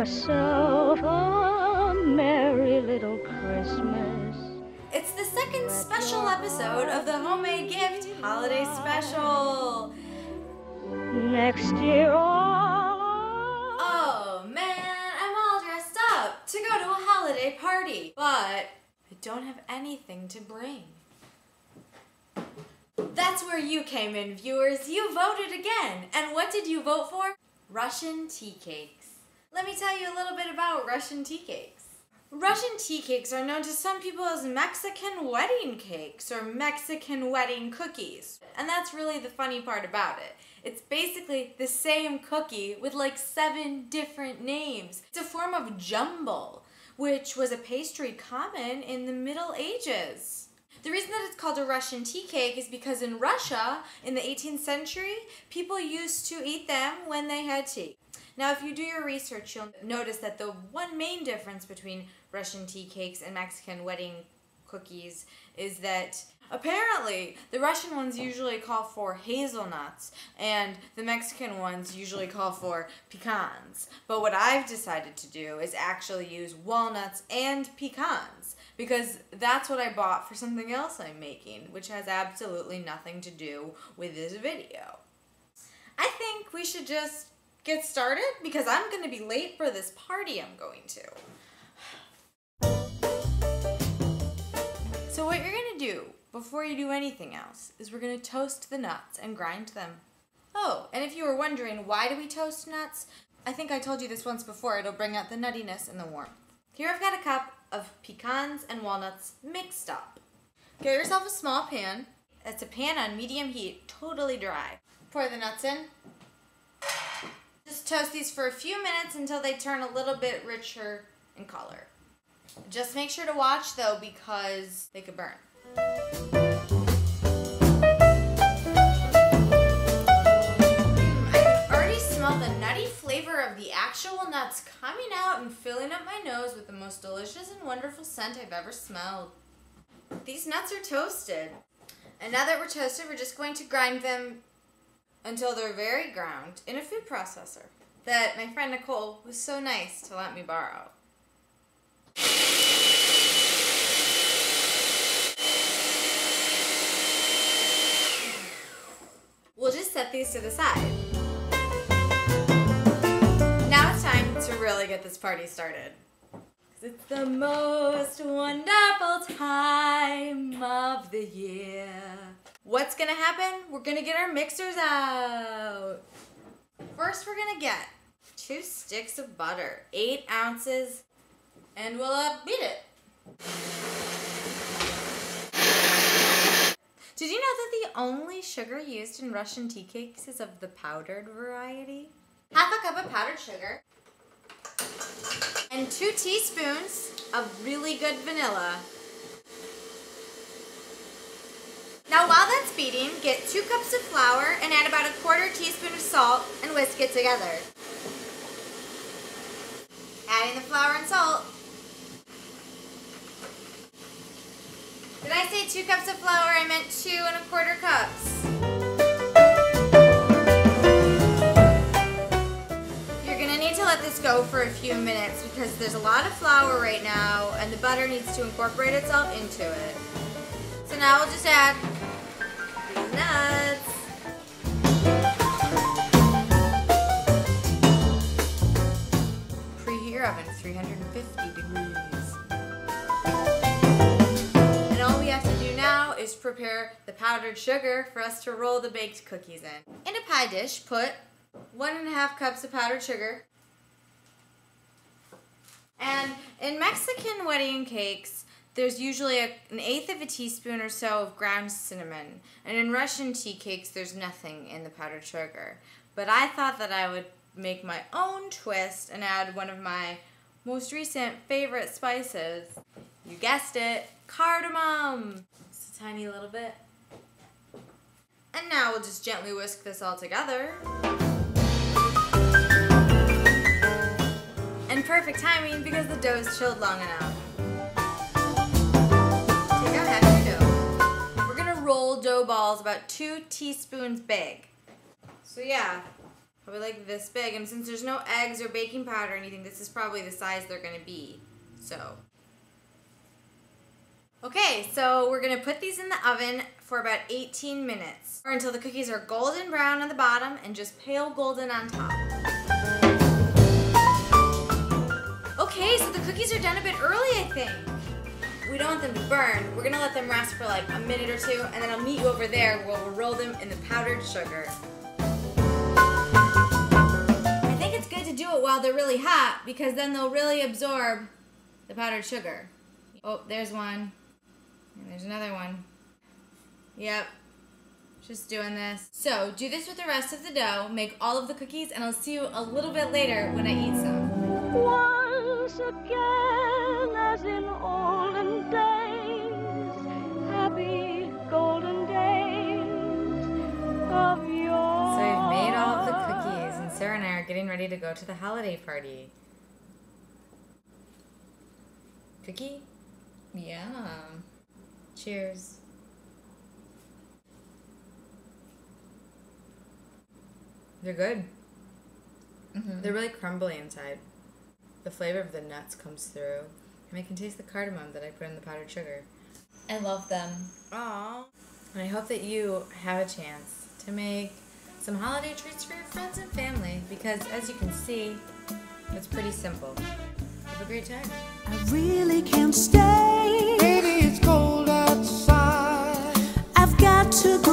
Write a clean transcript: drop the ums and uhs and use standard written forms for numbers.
yourself a merry little Christmas. It's the second special episode of the Homemade Gift Holiday Special. Next year, Oh man, I'm all dressed up to go to a holiday party, but I don't have anything to bring. That's where you came in, viewers. You voted again. And what did you vote for? Russian tea cakes. Let me tell you a little bit about Russian tea cakes. Russian tea cakes are known to some people as Mexican wedding cakes or Mexican wedding cookies. And that's really the funny part about it. It's basically the same cookie with like 7 different names. It's a form of jumble, which was a pastry common in the Middle Ages. The reason that it's called a Russian tea cake is because in Russia, in the 18th century, people used to eat them when they had tea. Now, if you do your research, you'll notice that the one main difference between Russian tea cakes and Mexican wedding cookies is that apparently the Russian ones usually call for hazelnuts and the Mexican ones usually call for pecans. But what I've decided to do is actually use walnuts and pecans because that's what I bought for something else I'm making, which has absolutely nothing to do with this video. I think we should just get started because I'm going to be late for this party I'm going to. So what you're going to do before you do anything else is we're going to toast the nuts and grind them. Oh, and if you were wondering why do we toast nuts, I think I told you this once before. It'll bring out the nuttiness and the warmth. Here I've got a cup of pecans and walnuts mixed up. Get yourself a small pan. It's a pan on medium heat, totally dry. Pour the nuts in. Just toast these for a few minutes until they turn a little bit richer in color. Just make sure to watch though because they could burn. I can already smell the nutty flavor of the actual nuts coming out and filling up my nose with the most delicious and wonderful scent I've ever smelled. These nuts are toasted. And now that we're toasted, we're just going to grind them until they're very ground in a food processor that my friend Nicole was so nice to let me borrow. We'll just set these to the side. Now it's time to really get this party started. 'Cause it's the most wonderful time of the year. What's gonna happen? We're gonna get our mixers out. First, we're gonna get 2 sticks of butter, 8 ounces, and we'll beat it. Did you know that the only sugar used in Russian tea cakes is of the powdered variety? Half a cup of powdered sugar and 2 teaspoons of really good vanilla. Now while that's beating, get 2 cups of flour and add about a 1/4 teaspoon of salt and whisk it together. Adding the flour and salt. Did I say 2 cups of flour? I meant 2 1/4 cups. You're gonna need to let this go for a few minutes because there's a lot of flour right now and the butter needs to incorporate itself into it. So now we'll just add these nuts. Preheat your oven to 350 degrees. And all we have to do now is prepare the powdered sugar for us to roll the baked cookies in. In a pie dish, put 1½ cups of powdered sugar. And in Mexican wedding cakes, there's usually 1/8 of a teaspoon or so of ground cinnamon. And in Russian tea cakes, there's nothing in the powdered sugar. But I thought that I would make my own twist and add one of my most recent favorite spices. You guessed it, cardamom. Just a tiny little bit. And now we'll just gently whisk this all together. And perfect timing because the dough's chilled long enough. Take out half your dough. We're gonna roll dough balls about 2 teaspoons big. So yeah, Probably like this big. And since there's no eggs or baking powder or anything, this is probably the size they're going to be. So. Okay, so we're going to put these in the oven for about 18 minutes. Or until the cookies are golden brown on the bottom and just pale golden on top. Okay, so the cookies are done a bit early, I think. We don't want them to burn. We're going to let them rest for like a minute or two, and then I'll meet you over there where we'll roll them in the powdered sugar. I think it's good to do it while they're really hot because then they'll really absorb the powdered sugar. Oh, there's one. And there's another one. Yep. Just doing this. So, do this with the rest of the dough. Make all of the cookies, and I'll see you a little bit later when I eat some. Once again, as in olden days, happy golden days of yore. So we've made all of the cookies, and Sarah and I are getting ready to go to the holiday party. Cookie? Yum. Cheers. They're good. They're really crumbly inside. The flavor of the nuts comes through, and I can taste the cardamom that I put in the powdered sugar. I love them. Aww. And I hope that you have a chance to make some holiday treats for your friends and family, because as you can see, it's pretty simple. Have a great time. I really can't stay. Baby, it's cold outside. I've got to go.